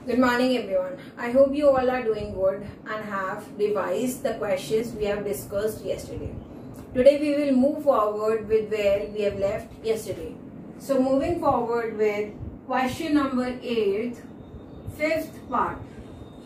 Good morning everyone. I hope you all are doing good and have revised the questions we have discussed yesterday. Today we will move forward with where we have left yesterday. So moving forward with question number 8, fifth part.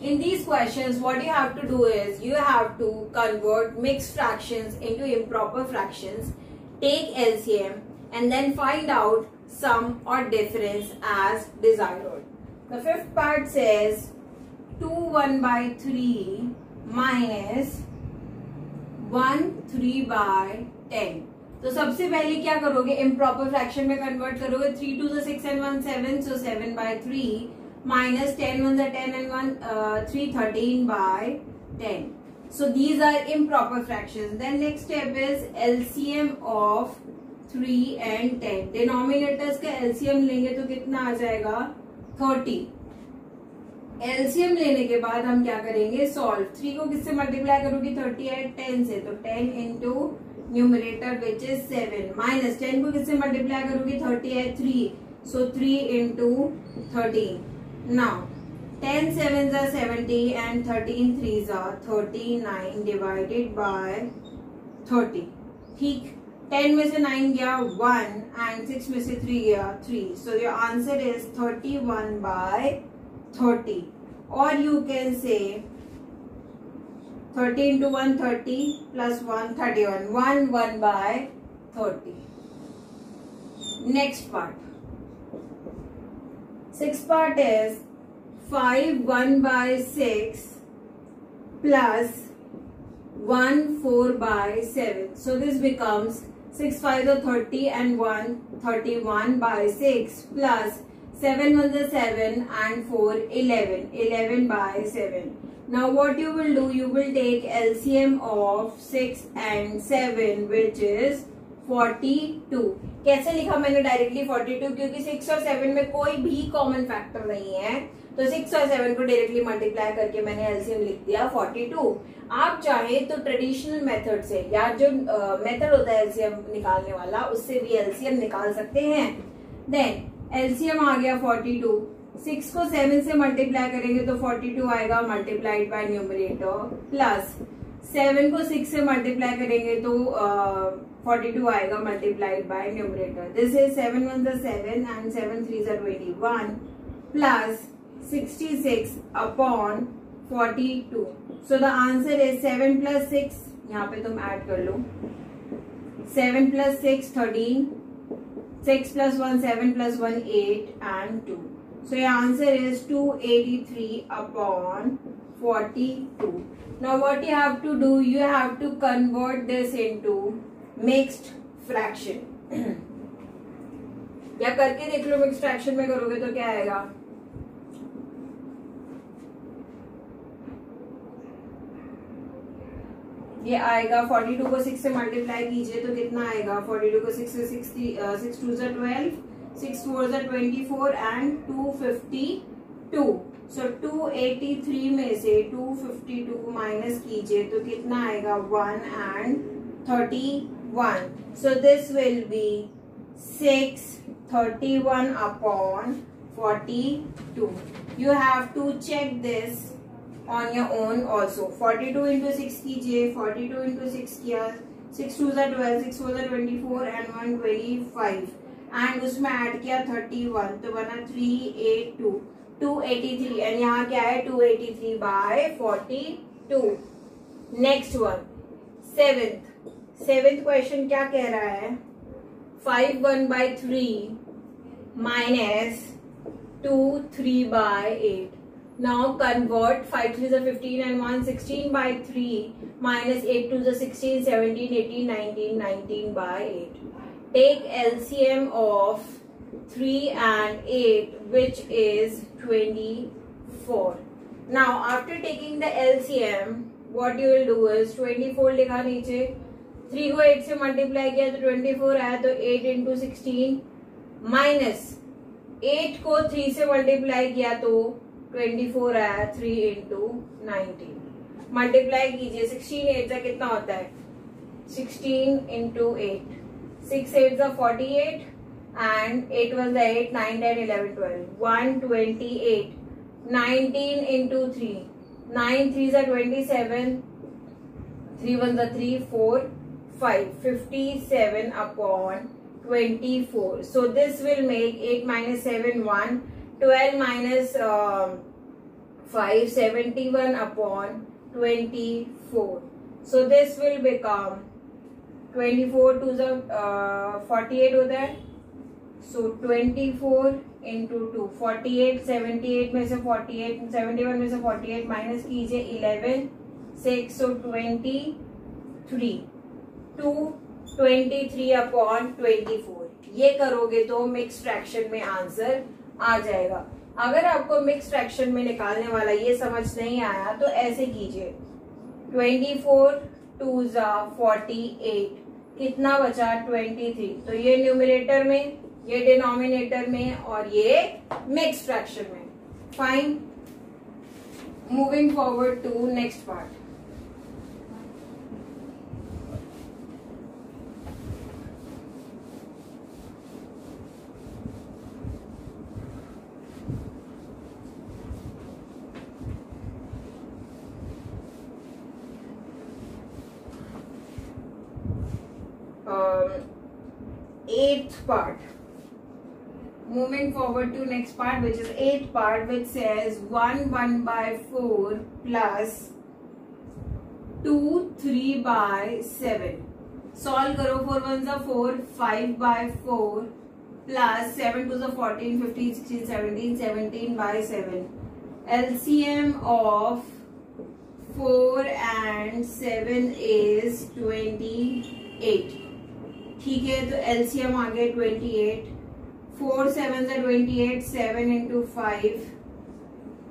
In these questions what you have to do is you have to convert mixed fractions into improper fractions, take LCM and then find out sum or difference as desired. The fifth part says 2 1 by 3 minus 1 3 by 10. तो सबसे पहले क्या करोगे, improper fraction में convert करोगे. 3 2 6 and 1 7, so 7 by 3 minus 10 1 10 and 1 3 13 by 10. So these are improper fractions. Then next step is LCM of 3 and 10. Denominators का LCM लेंगे तो कितना आ जाएगा 30. एलसीएम लेने के बाद हम क्या करेंगे, सॉल्व. 3 को किससे मल्टीप्लाई करोगी, 30 है 10 से, तो 10 into numerator which is 7 minus 10 को किससे मल्टीप्लाई करोगी, 30 है 3, सो 3 into 13. Now 10 7s are 70 and 13 3s are 39 divided by 30. ठीक, 10 में से 9 गया 1 एंड 6 में से 3 गया 3. So your answer is 31 by 30. Or you can say 30 into 1 30 plus 1 31. 1 by 30. Next part. Sixth part is 5 1 by 6 plus 1 4 by 7. So this becomes 6 5 are 30 and 1 31 by 6 plus 7 1 is 7 and 4 11. 11 by 7. Now what you will do, you will take LCM of 6 and 7 which is 42. कैसे लिखा मैंने directly 42, क्योंकि 6 और 7 में कोई भी common factor नहीं है, तो 6 और 7 को डायरेक्टली मल्टीप्लाई करके मैंने एलसीएम लिख दिया 42. आप चाहे तो ट्रेडिशनल मेथड से या जो मेथड होता है एलसीएम निकालने वाला उससे भी एलसीएम निकाल सकते हैं. देन एलसीएम आ गया 42. 6 को 7 से मल्टीप्लाई करेंगे तो 42 आएगा मल्टीप्लाइड बाय न्यूमरेटर, प्लस 7 को 6 से मल्टीप्लाई करेंगे तो 42 आएगा multiplied by numerator. This is 7 1 is 7 and 7 3 are 21 plus 66 upon 42. So the answer is 7 plus 6. यहाँ पे तुम ऐड कर लो. 7 plus 6 13. 6 plus 1 7 plus 1 8 and 2. So your answer is 283 upon 42. Now what you have to do, you have to convert this into mixed fraction. या करके देख लो, mixed fraction में करोगे तो क्या आएगा, ये आएगा 42 को 6 से मल्टीप्लाई कीजिए तो कितना आएगा, 42 को 6 से 6 2 are 12, 6 4 are 24 and 252. सो 283 में से 252 माइनस कीजिए तो कितना आएगा 1 and 31. So this will be 631 upon 42. You have to check this on your own also. 42 into 6 कीजिए, 42 into 6 किया, 6 2s are 12, 6 4s are 24 and 125 and उसमें ऐड किया 31 तो बना 382 283 एंड यहाँ क्या है 283 by 42. Next one, seventh question क्या कह रहा है, 5 1 by 3 minus 2 3 by 8. Now convert 5 3s are 15 and 1 16 by 3 minus 8 2s are 16 17 18 19 19 by 8. Take LCM of 3 and 8 which is 24. Now after taking the LCM what you will do is 24 लिखा नीचे, 3 को 8 से multiply किया तो 24 आया तो 8 into 16 माइनस 8 को 3 से मल्टीप्लाई किया तो 24 आया 3 into 19. मल्टीप्लाई कीजिए, 16 8 का कितना होता है, 16 into 8, 6 8 का 48 and 8 was the 8 9 10 11 12 128 19 into 3. 9 3s are 27. 3 1s are 3, 4, 5. 57 upon 24. So this will make 8 minus 7, 1. 12 minus 5, 71 upon 24. So this will become 24 to the 48 होता है. So 24 into 2, 48, 78 में से 48, 71 में से 48 माइनस कीजिए 11, 6, so 23, 223 अपॉन 24. ये करोगे तो मिक्स फ्रैक्शन में आंसर आ जाएगा. अगर आपको मिक्स फ्रैक्शन में निकालने वाला ये समझ नहीं आया तो ऐसे कीजिए. 24 2 जा 48, कितना बचा 23. तो ये न्यूमरेटर में, ये डिनोमिनेटर में और ये मिक्स फ्रैक्शन में. Fine. Moving forward to next part. Eighth part. Moving forward to next part, which is eighth part, which says 1 by 4 plus 2 3 by 7. Solve करो. 4 1s are 4, 5 by 4 plus 7 2s are 14, 15, 16, 17, 17 by 7. LCM of 4 and 7 is 28. ठीक है, तो LCM आ गया 28. 4 7s are 28. 7 into 5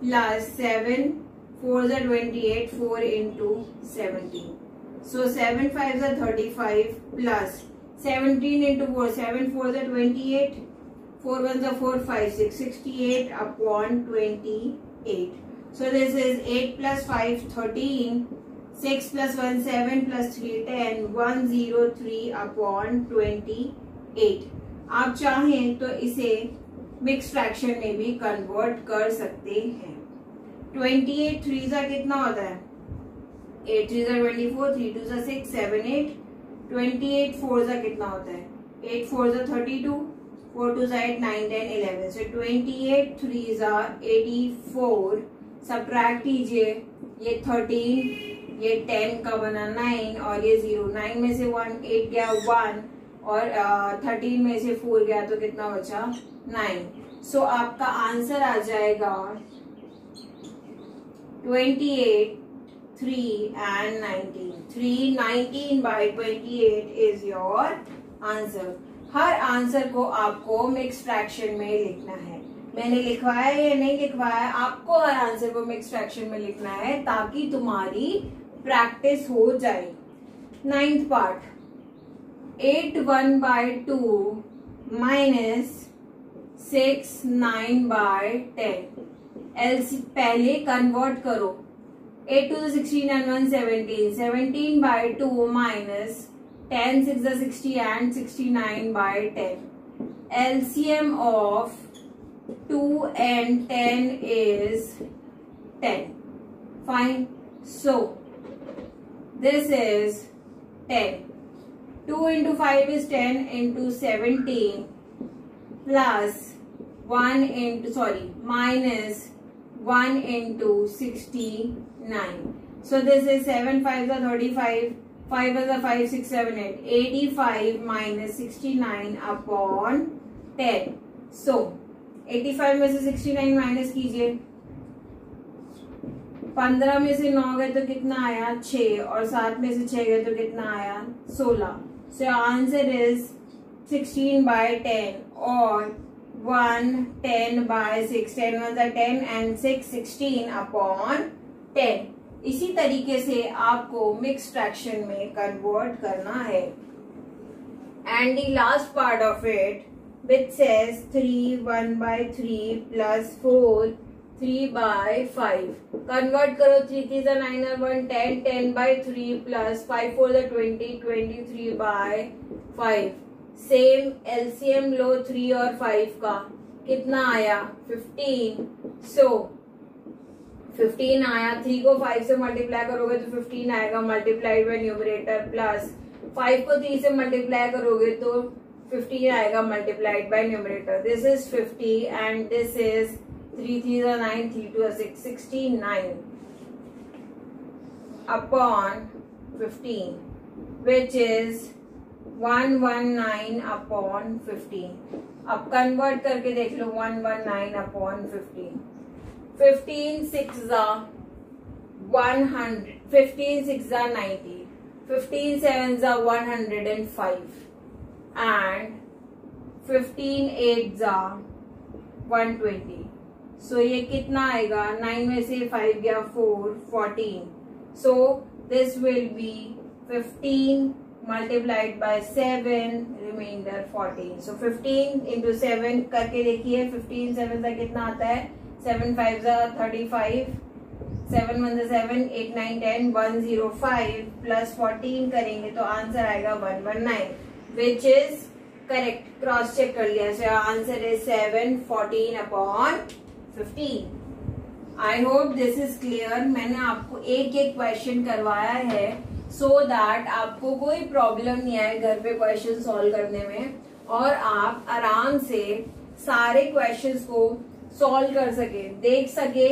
plus 7 4s are 28. 4 into 17. So 7 5s are 35 plus 17 into 4. 7 4s are 28. 4 1s are 4, 5 6, 68 upon 28. So this is 8 plus 5 13. 6 plus 1 7 plus 3 10. 103 upon 28. आप चाहें तो इसे mix fraction में भी कन्वर्ट कर सकते हैं. 28 3s कितना होता है? 8 3s 24, 3 2s 6, 7 8. 28 4s कितना होता है? 8 4s 32, 4 2s 8, 9 10 11. So 28 3s 84. Subtract कीजिए. ये 13, ये 10 का बना 9 और ये 0. 9 में से 1 8 गया 1 और 13 में से 4 गया तो कितना बचा 9. सो आपका आंसर आ जाएगा 28 3 and 19. 3 19 by 28 is your answer. Her answer को आपको मिक्स फ्रैक्शन में लिखना है. मैंने लिखवाया या नहीं लिखवाया, आपको हर आंसर को मिक्स फ्रैक्शन में लिखना है ताकि तुम्हारी प्रैक्टिस हो जाए. 9th part. 8 1 by 2 minus 6 9 by 10. LC पहले कन्वर्ट करो. 8 2 16 and 1 17. 17 by 2 minus 10 6 60 and 69 by 10. LCM of 2 and 10 is 10. Fine. So this is 10. 2 into 5 is 10 into 17 plus 1 into minus 1 into 69. So this is 7 5s are 35. 5 are 5 6 7 8. 85 minus 69 upon 10. So 85 में से 69 minus कीजिए. 15 में से 9 गए तो कितना आया 6 और 7 में से 6 गए तो कितना आया 16. So आंसर इज 16 by 10 और 1 10 by 6. 10 1s are 10 and 6 16 upon 10. इसी तरीके से आपको मिक्स फ्रैक्शन में कन्वर्ट करना है. And the last part of it which says 3 1 by 3 plus 4 3 by 5. Convert करो. 3 3s are 9 और 1 10. 10 by 3 plus 5 4s are 20. 23 by 5. Same LCM लो 3 और 5 का कितना आया 15. So 15 आया, 3 को 5 से मल्टीप्लाई करोगे तो 15 आएगा मल्टीप्लाइड बाय न्यूमरेटर, प्लस 5 को 3 से मल्टीप्लाई करोगे तो 15 आएगा multiplied by numerator. This is 50 and this is 3 3 9, 3 2 6, 69 upon 15 which is 119 upon 15. अब कन्वर्ट करके देख लो 119 upon 15. 15 6 100, 15 6 90, 15 7 105 and 15 8 120. सो ये कितना आएगा, 9 में से 5 गया 4, 14. सो this will B 15 multiplied by 7, remainder 14. So 15 into 7 करके देखिए, 15 7 का कितना आता है, 7 5 35, 7 1 7, 8 9 10, 105 plus 14 करेंगे तो आंसर आएगा 119, which is correct. Cross check कर लिया. So answer is 714 upon 15. I hope this is clear. मैंने आपको एक एक क्वेश्चन करवाया है so that आपको कोई प्रॉब्लम नहीं आए घर पे क्वेश्चन सॉल्व करने में, और आप आराम से सारे क्वेश्चंस को सॉल्व कर सके, देख सके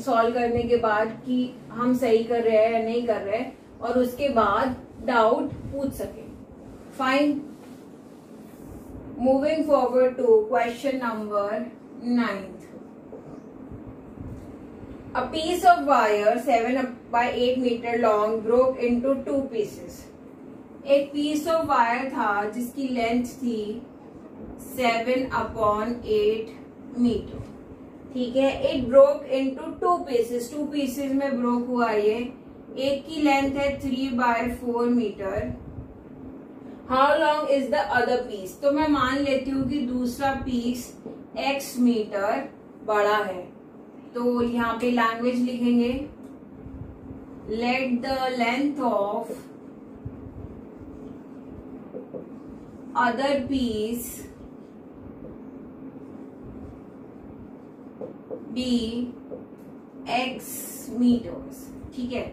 सॉल्व करने के बाद कि हम सही कर रहे हैं या नहीं कर रहे, और उसके बाद डाउट पूछ सके. Fine. Moving forward to question number 9. A piece of wire 7 by 8 meter long broke into 2 pieces. एक piece of wire था जिसकी लेंथ थी 7 upon 8 मीटर. ठीक है. It broke into 2 pieces. 2 pieces में broke हुआ ये. एक की लेंथ है 3 by 4 metre. How long is the other piece? तो मैं मान लेती हूँ कि दूसरा पीस x मीटर बड़ा है. तो यहाँ पे लैंग्वेज लिखेंगे, let the length of other piece be x metres. ठीक है.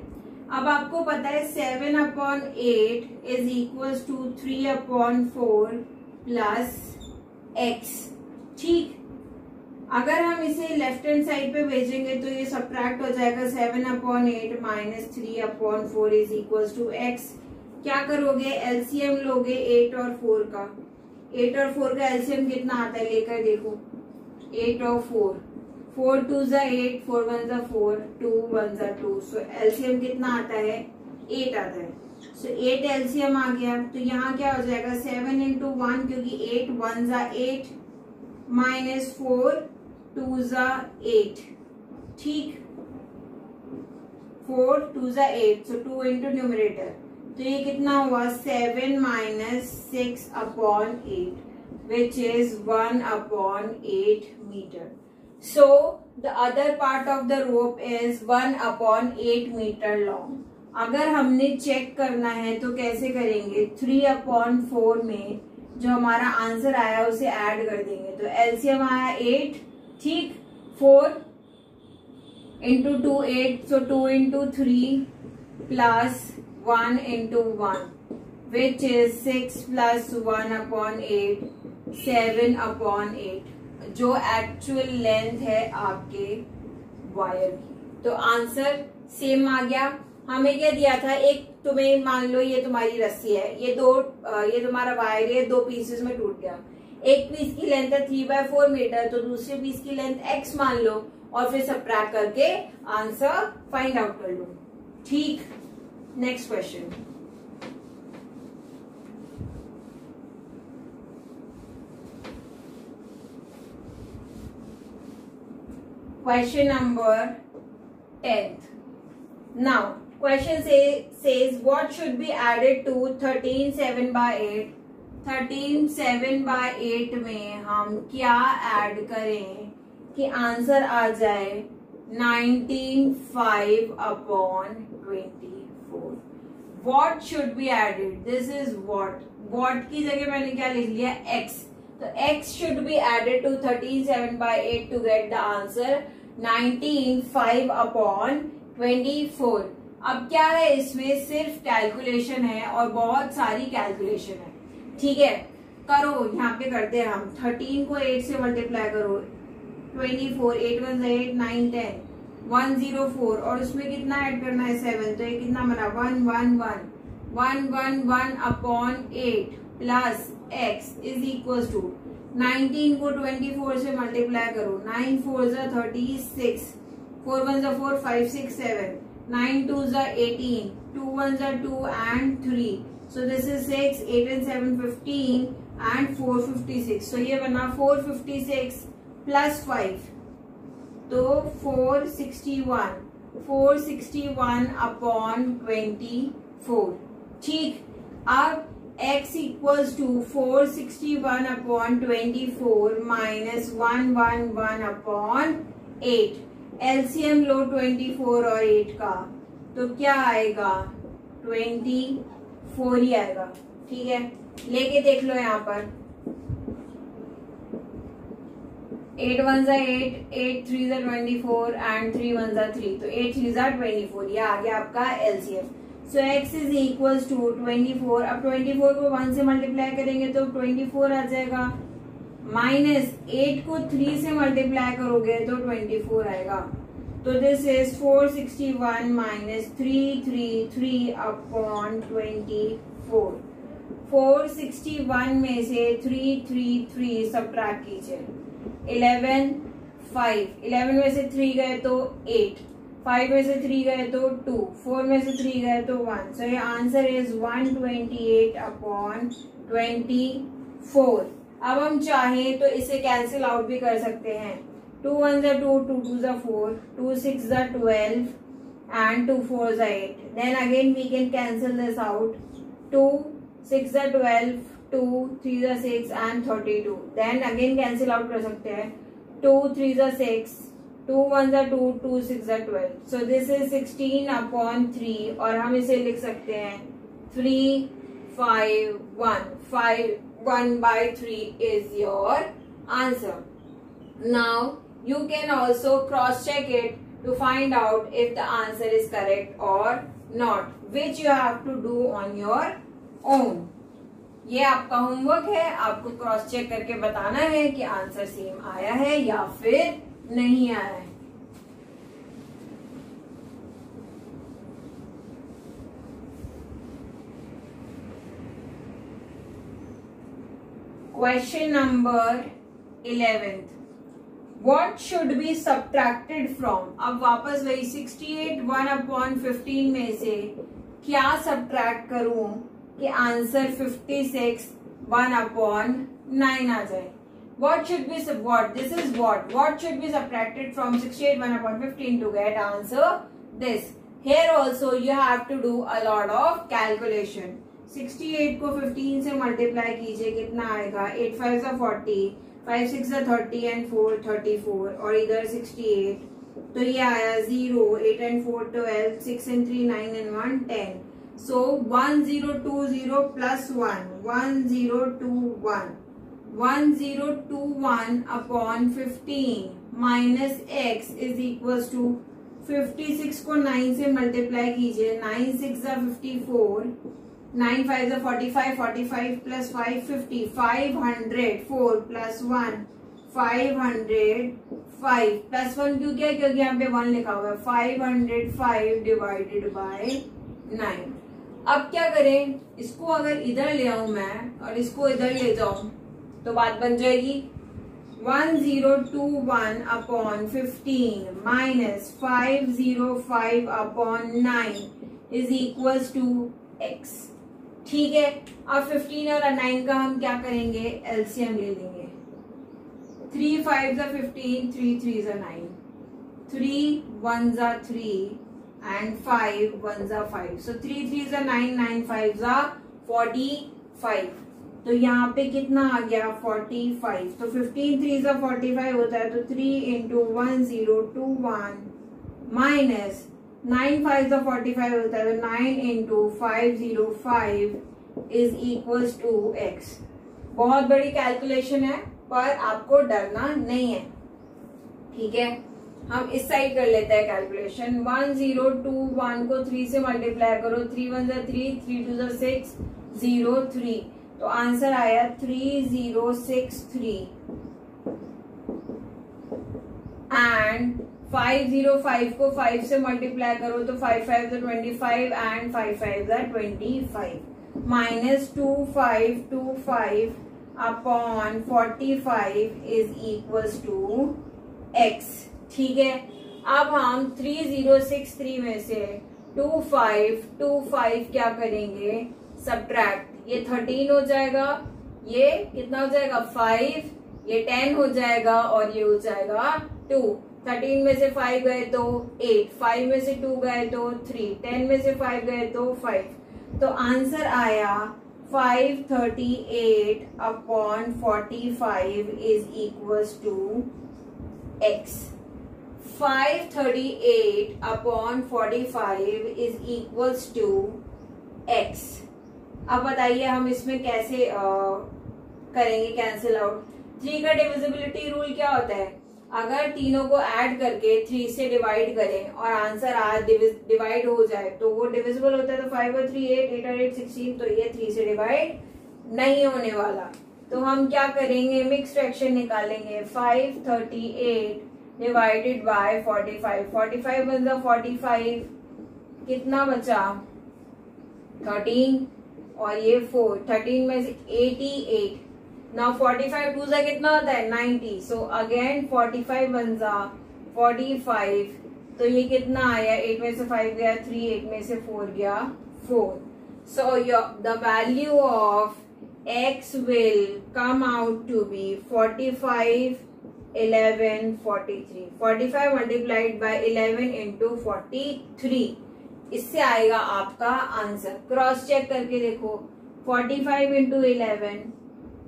अब आपको पता है 7 upon 8 is equals to 3 upon 4 plus x. ठीक. अगर हम इसे लेफ्ट हैंड साइड पे भेजेंगे तो ये सब्ट्रैक्ट हो जाएगा. 7 upon 8 minus 3 upon 4 is equals to x. क्या करोगे, एलसीएम लोगे 8 और 4 का. 8 और 4 का एलसीएम कितना आता है लेकर देखो. 8 और 4, 4 2 8, 4 1 4, 2 1 2. सो एलसीएम कितना आता है, 8 आता है. सो 8 एलसीएम आ गया. तो यहाँ क्या हो जाएगा, 7 into 1 क्योंकि 8 1 8 माइनस 4 2 8. ठीक. 4 2 8, सो 2 इंटू न्यूमरेटर. तो ये कितना हुआ, 7 minus 6 upon 8 which is 1 upon 8 metre. So the other part of the rope is 1 upon 8 metre long. अगर हमने चेक करना है तो कैसे करेंगे, 3 अपॉन 4 में जो हमारा आंसर आया उसे ऐड कर देंगे. तो एलसीएम आया 8. ठीक. 4 into 2 8, so 2 into 3 plus 1 into 1 which is 6 plus 1 upon 8, 7 upon 8 जो एक्चुअल लेंथ है आपके वायर की. तो आंसर सेम आ गया. हमें क्या दिया था, एक तुम्हें मान लो ये तुम्हारी रस्सी है, ये तुम्हारा वायर है, 2 पीसेस में टूट गया. एक पीस की लेंथ है 3 by 4 मीटर, तो दूसरे पीस की लेंथ x मान लो और फिर सबट्रैक्ट करके आंसर फाइंड आउट कर लो. ठीक. Next question. Question number 10th. Now question says what should be added to 13 7 by 8. 13 7 by 8 में हम क्या ऐड करें कि आंसर आ जाए 19 5 upon 24. What should be added? This is what. What की जगह मैंने क्या लिख लिया, x. तो x should be added to 13 7 by 8 to get the answer 19 5 upon 24। अब क्या है, इसमें सिर्फ कैलकुलेशन है और बहुत सारी कैलकुलेशन है। ठीक है, करो, यहाँ पे करते हैं हम। 13 को 8 से मल्टीप्लाई करो, 24, 8 1 8 9 10 104, और उसमें कितना ऐड करना है 7, तो ये कितना बना 1 upon 8 plus x is equal to 19 को 24 से मल्टीप्लाई करो, 9 4 36, 4 1 4 5 6 7, 9 2 18, 2 1 2 and 3, so this is 6, 8 and 7 15 and 4 56, so ये बना 456 प्लस 5, तो 461 अपॉन 24। ठीक, अब x equals to 461 upon 24 minus 111 upon 8। LCM लो 24 और 8 का, तो क्या आएगा 24 ही आएगा। ठीक है, लेके देख लो यहाँ पर, 8 1 8, 8 3 24 एंड 3 1 3, तो 8 3 24, ये आ गया आपका LCM. So x is equal to 24। अब 24 को 1 से मल्टीप्लाई करेंगे तो 24 आ जाएगा, माइनस 8 को 3 से मल्टीप्लाई करोगे तो 24 आएगा, तो दिस इज 461 माइनस 333 अपॉन 24। 461 में से 333 सबट्रैक्ट कीजिए, 11 5, 11 में से 3 गए तो 8, 5 में से 3 गए तो 2, 4 में से 3 गए तो 1, सो ये आंसर इज 128 अपॉन 24। अब हम चाहें तो इसे कैंसिल आउट भी कर सकते हैं, 2 1 2, 2 2 4, 2 6 12 and 2 4 8, then again we can cancel this out, 2 6 12, 2 3 6 and 32, then again cancel out कर सकते हैं, 2 3 6, 2 1 2, 2 6 12, so this is 16 upon 3, और हम इसे लिख सकते हैं 3 5 1, 5 1 by 3 is your answer. Now you can also cross check it to find out if the answer is correct or not, which you have to do on your own. ये आपका homework है, आपको क्रॉस चेक करके बताना है कि answer same आया है या फिर नहीं आया है। Question number 11, What should be subtracted from? अब वापस वही 68 1 अपॉन 15 में से क्या सब्ट्रैक्ट करूं कि आंसर 56 1 अपॉन 9 आ जाए। What should be this is what should be subtracted from 68 1 upon 15 to get answer this. Here also you have to do a lot of calculation. 68 को 15 से मल्टीप्लाई कीजिए, कितना आएगा 8 5 40, 5 6 30 and 4 34, और इधर 68, तो ये आया 0, 8 and 4 12, 6 and 3 9 and 1 10. So 1020 plus 1, 1021, 1021 upon 15 minus x is equals to 56 को 9 से मल्टीप्लाई कीजिए, 9 6 54, 9 5 45, 45 plus 5 50, 504 plus 1 505 plus 1 क्यों क्या, क्योंकि यहाँ पे 1 लिखा हुआ है, 505 डिवाइडेड बाय 9। अब क्या करें, इसको अगर इधर ले आऊं मैं और इसको इधर ले जाऊं तो बात बन जाएगी 1021 upon 15 minus 505 upon 9 is equals to x। ठीक है, अब 15 और 9 का हम क्या करेंगे, एलसीएम ले लेंगे। 3 5 15, 3 3 9, 3 1 3 and 5 1 5, so 3 3 9, 9 5 45, तो यहाँ पे कितना आ गया 45, तो 15 3 45 होता है, तो 3 into 1021 माइनस 9 5 45 होता है, तो 9 into 505 is equals to x। बहुत बड़ी कैलकुलेशन है पर आपको डरना नहीं है। ठीक है, हम इस साइड कर लेते हैं कैलकुलेशन। 1021 को 3 से मल्टीप्लाई करो, 3 1 3, 3 2 6, 0 3, तो आंसर आया 3063। एंड 505 को 5 से मल्टीप्लाई करो तो 5 5 25 and 5 5 25, minus 2525 upon 45 is equals to x। ठीक है, अब हम 3063 में से 2525 क्या करेंगे, सब्ट्रैक्ट। ये 13 हो जाएगा, ये कितना हो जाएगा 5, ये 10 हो जाएगा और ये हो जाएगा 2। 13 में से 5 गए तो 8, 5 में से 2 गए तो 3, 10 में से 5 गए तो 5, तो आंसर आया 538 upon 45 is equals to x। 538 upon 45 is equals to x। अब बताइए हम इसमें कैसे करेंगे कैंसिल आउट। 3 का डिविजिबिलिटी रूल क्या होता है, अगर तीनों को ऐड करके 3 से डिवाइड करें और आंसर आज डिवाइड हो जाए तो वो डिविजिबल होता है। तो 5 और 3 8, 8 और 8 16, तो ये 3 से डिवाइड नहीं होने वाला। तो हम क्या करेंगे, मिक्स फ्रैक्शन निकालेंगे। 538 डिवाइडेड बाय 45, 45 बन 45, कितना बचा 13 और ये 4, 13 में से 88। नाउ 45 2 से कितना होता है 90, सो अगेन 45 बन 45, तो ये कितना आया, 8 में से 5 गया 3, 8 में से 4 गया 4। So the value of x will come out to be 45 11 43। 45 multiplied by 11 into 43, इससे आएगा आपका आंसर। क्रॉस चेक करके देखो, 45 इंटू 11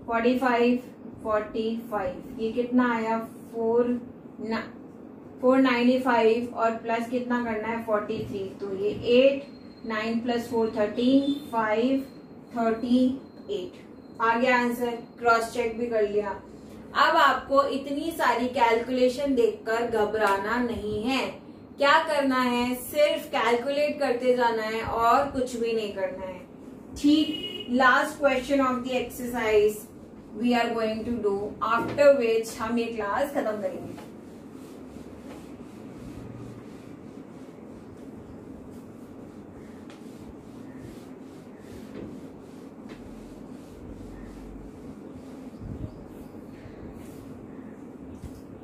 45 45, ये कितना आया 495 और प्लस कितना करना है 43, तो ये 8 9 प्लस 4 13 5 38 आ गया आंसर। क्रॉस चेक भी कर लिया। अब आपको इतनी सारी कैलकुलेशन देखकर घबराना नहीं है। क्या करना है, सिर्फ कैलकुलेट करते जाना है और कुछ भी नहीं करना है। ठीक, last question of the exercise we are going to do, after which हम ये क्लास खत्म करेंगे।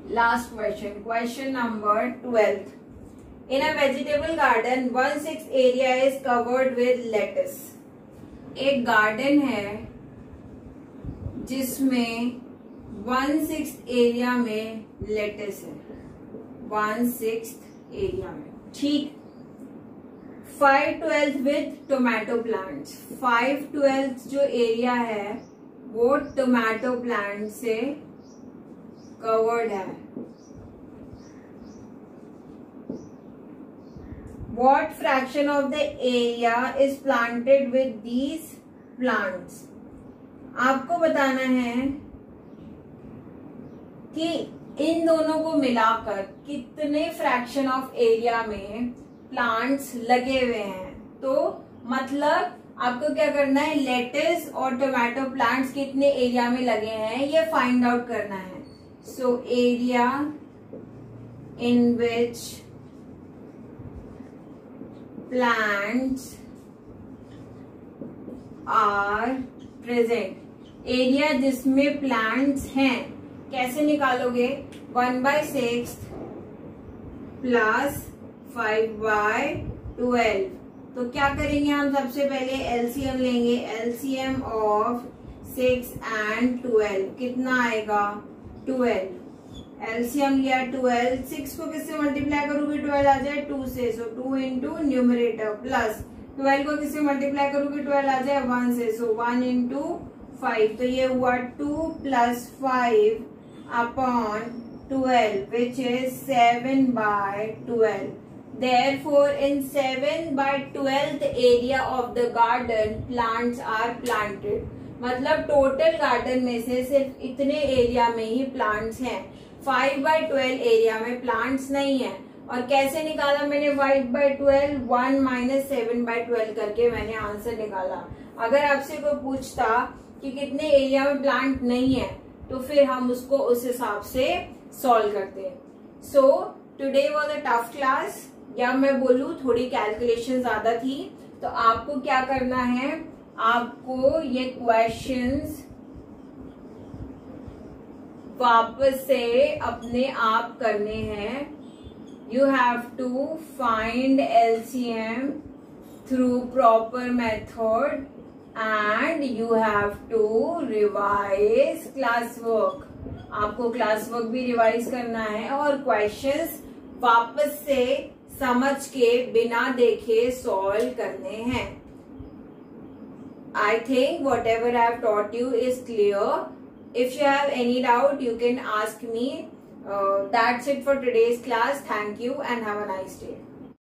Last question, question number 12. In a vegetable garden, 1/6 area is covered with lettuce. एक गार्डन है जिसमें 1/6 एरिया में लेटस है, 1/6 एरिया में। ठीक, 5/12 विथ टोमेटो प्लांट्स। 5/12 जो एरिया है वो टोमेटो प्लांट से कवर्ड है। What fraction of the area is planted with these plants? आपको बताना है कि इन दोनों को मिलाकर कितने फ्रैक्शन ऑफ एरिया में प्लांट्स लगे हुए हैं। तो मतलब आपको क्या करना है, लेटस और टोमेटो प्लांट्स कितने एरिया में लगे हैं ये फाइंड आउट करना है। So area in which plants are present, area जिसमें प्लांट्स हैं। कैसे निकालोगे, 1/6 प्लस 5/12। तो क्या करेंगे हम, सबसे पहले एलसीएम लेंगे। एलसीएम ऑफ 6 एंड 12 कितना आएगा 12। एलसीएम लिया 12, 6 को किससे मल्टीप्लाई करोगे 12 आ जाए 2 से, सो 2 इंटू न्यूमरेटर, प्लस 12 को किससे मल्टीप्लाई करोगे 12 आ जाए 1 से, सो 1 इंटू 5, तो ये हुआ 2 + 5 upon 12 which is 7/12। Therefore, in 7/12 area of the garden, plants are planted. मतलब टोटल गार्डन में से सिर्फ इतने एरिया में ही प्लांट्स हैं। 5/12 एरिया में प्लांट्स नहीं है। और कैसे निकाला मैंने 5/12? 1 - 7/12 करके मैंने आंसर निकाला। अगर आपसे कोई पूछता कि कितने एरिया में प्लांट नहीं है, तो फिर हम उसको उस हिसाब से सॉल्व करते। So today was a tough class, या मैं बोलूं थोड़ी कैलकुलेशन ज्यादा थी। तो आपको क्या करना है, आपको ये क्वेश्चंस वापस से अपने आप करने हैं। You have to find LCM through proper method and you have to revise class work. आपको क्लास वर्क भी रिवाइज करना है और क्वेश्चंस वापस से समझ के बिना देखे सॉल्व करने हैं। I think whatever I have taught you is clear. If you have any doubt, you can ask me. That's it for today's class. Thank you and have a nice day.